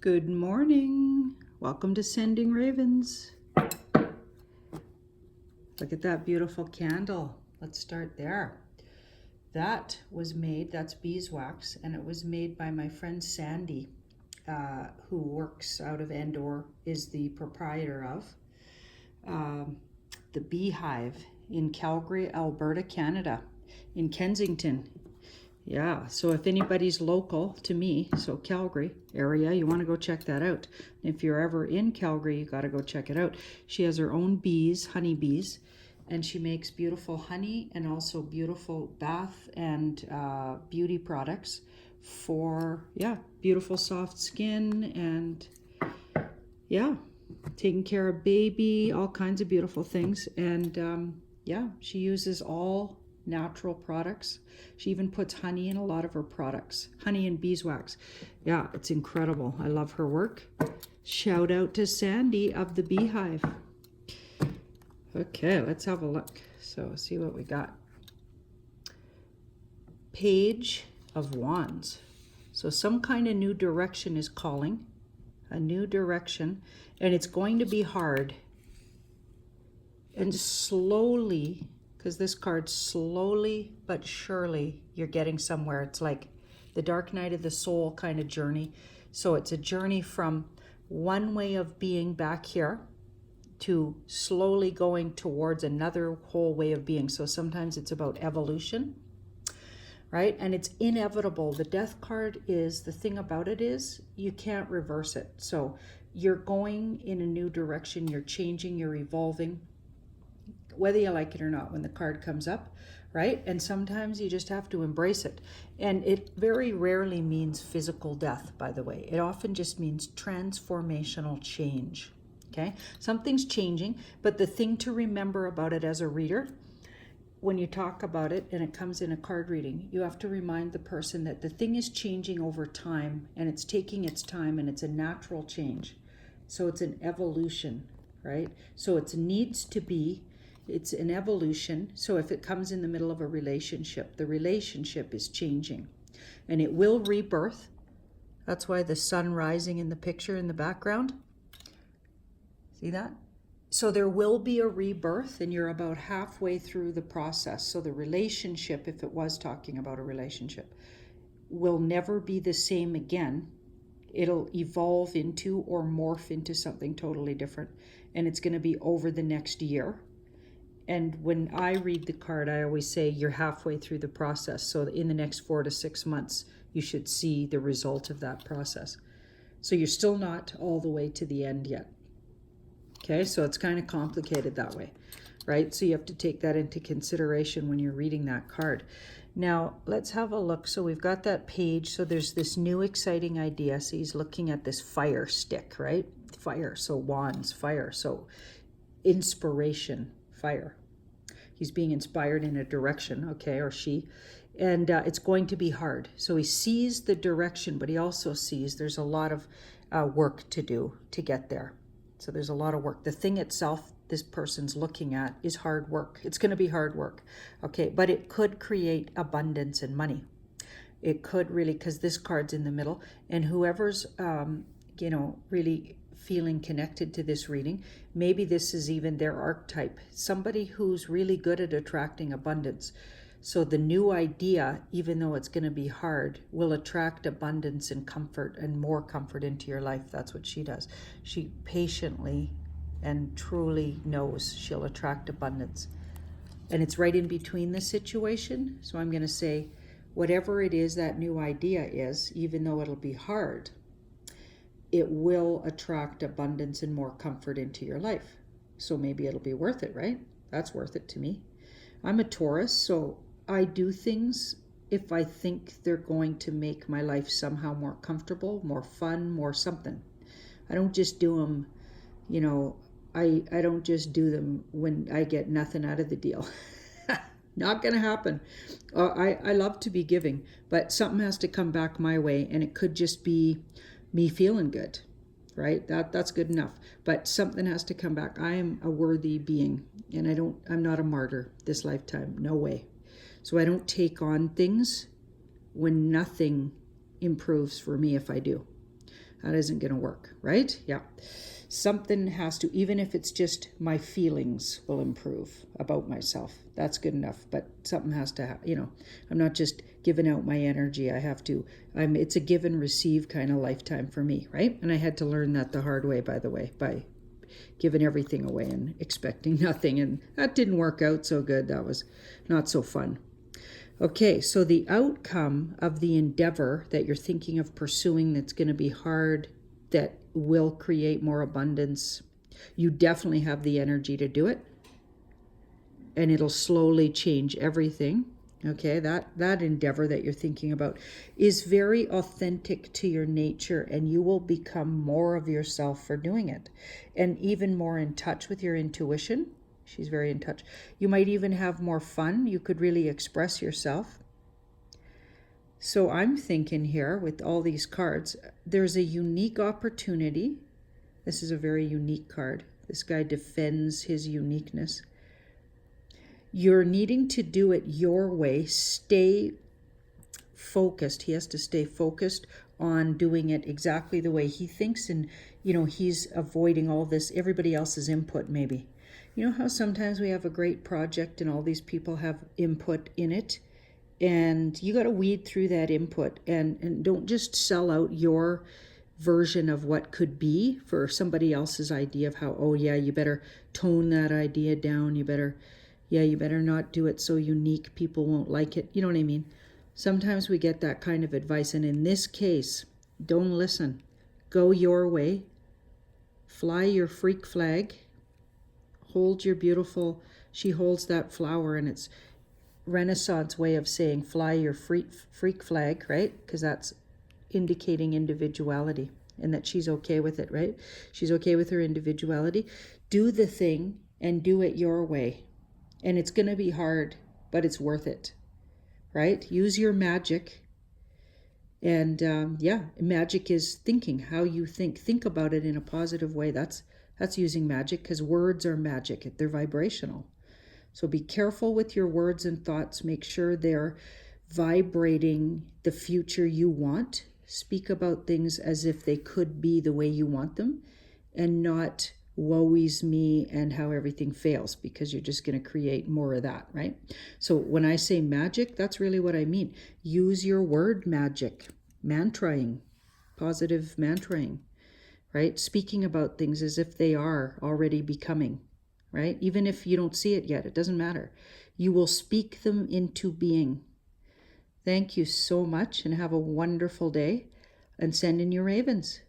Good morning. Welcome to Sending Ravens. Look at that beautiful candle. Let's start there. That was made, that's beeswax, and it was made by my friend Sandy, who works out of Endor, is the proprietor of the Beehive in Calgary, Alberta, Canada, in Kensington. Yeah, so if anybody's local to me, so Calgary area, you want to go check that out. If you're ever in Calgary, you got to go check it out. She has her own bees, honey bees, and she makes beautiful honey and also beautiful bath and beauty products for, beautiful soft skin and, taking care of baby, all kinds of beautiful things. And, she uses all natural products. She even puts honey in a lot of her products, honey and beeswax. Yeah, it's incredible. I love her work. Shout out to Sandy of the Beehive. Okay, let's have a look. So see what we got. Page of Wands. So some kind of new direction is calling, a new direction, and it's going to be hard. And slowly, because this card, slowly but surely, you're getting somewhere. It's like the dark night of the soul kind of journey. So it's a journey from one way of being back here to slowly going towards another whole way of being. So sometimes it's about evolution, right? And it's inevitable. The death card is, the thing about it is you can't reverse it. So you're going in a new direction, you're changing, you're evolving, whether you like it or not when the card comes up, right? And sometimes you just have to embrace it. And it very rarely means physical death, by the way. It often just means transformational change, okay? Something's changing, but the thing to remember about it as a reader, when you talk about it and it comes in a card reading, you have to remind the person that the thing is changing over time and it's taking its time and it's a natural change. So it's an evolution, right? So it needs to be, it's an evolution. So if it comes in the middle of a relationship, the relationship is changing and it will rebirth. That's why the sun rising in the picture in the background. See that? So there will be a rebirth and you're about halfway through the process. So the relationship, if it was talking about a relationship, will never be the same again. It'll evolve into or morph into something totally different. And it's going to be over the next year. And when I read the card, I always say you're halfway through the process. So in the next 4 to 6 months, you should see the result of that process. So you're still not all the way to the end yet. Okay, so it's kind of complicated that way, right? So you have to take that into consideration when you're reading that card. Now, let's have a look. So we've got that page. So there's this new exciting idea. So he's looking at this fire stick, right? Fire, so wands, fire. So inspiration, fire. He's being inspired in a direction, okay, or she. And it's going to be hard. So he sees the direction, but he also sees there's a lot of work to do to get there. So there's a lot of work. The thing itself this person's looking at is hard work. It's going to be hard work, okay? But it could create abundance and money. It could really, because this card's in the middle, and whoever's, really feeling connected to this reading, maybe this is even their archetype, somebody who's really good at attracting abundance. So the new idea, even though it's going to be hard, will attract abundance and comfort and more comfort into your life. That's what she does. She patiently and truly knows she'll attract abundance. And it's right in between the situation. So I'm going to say, whatever it is that new idea is, even though it'll be hard, it will attract abundance and more comfort into your life. So maybe it'll be worth it, right? That's worth it to me. I'm a Taurus, so I do things if I think they're going to make my life somehow more comfortable, more fun, more something. I don't just do them, I don't just do them when I get nothing out of the deal. Not going to happen. I love to be giving, but something has to come back my way, and it could just be me feeling good, right? That's good enough. But something has to come back. I am a worthy being, and I'm not a martyr this lifetime. No way. So I don't take on things when nothing improves for me if I do. That isn't going to work, right? Yeah. Something has to, even if it's just my feelings will improve about myself. That's good enough. But something has to, I'm not just giving out my energy. I have to, it's a give and receive kind of lifetime for me, right? And I had to learn that the hard way, by the way, by giving everything away and expecting nothing. And that didn't work out so good. That was not so fun. Okay, so the outcome of the endeavor that you're thinking of pursuing that's going to be hard, that will create more abundance, you definitely have the energy to do it. And it'll slowly change everything. Okay, that endeavor that you're thinking about is very authentic to your nature, and you will become more of yourself for doing it, and even more in touch with your intuition. She's very in touch. You might even have more fun. You could really express yourself. So I'm thinking here with all these cards, there's a unique opportunity. This is a very unique card. This guy defends his uniqueness. You're needing to do it your way. Stay focused. He has to stay focused on doing it exactly the way he thinks. And, he's avoiding all this, everybody else's input maybe. You know how sometimes we have a great project and all these people have input in it, and you got to weed through that input and don't just sell out your version of what could be for somebody else's idea of how, oh yeah, you better tone that idea down. You better not do it so unique. People won't like it. You know what I mean? Sometimes we get that kind of advice. And in this case, don't listen. Go your way. Fly your freak flag. Hold your beautiful, she holds that flower, and it's Renaissance way of saying fly your freak flag, right? Because that's indicating individuality and that she's okay with it, right? She's okay with her individuality. Do the thing and do it your way. And it's going to be hard, but it's worth it, right? Use your magic. And magic is thinking, how you think. Think about it in a positive way. That's using magic, because words are magic. They're vibrational. So be careful with your words and thoughts. Make sure they're vibrating the future you want. Speak about things as if they could be the way you want them, and not woe is me and how everything fails, because you're just going to create more of that, right? So when I say magic, that's really what I mean. Use your word magic, mantraing, positive mantraing, right? Speaking about things as if they are already becoming, right? Even if you don't see it yet, it doesn't matter. You will speak them into being. Thank you so much, and have a wonderful day, and send in your ravens.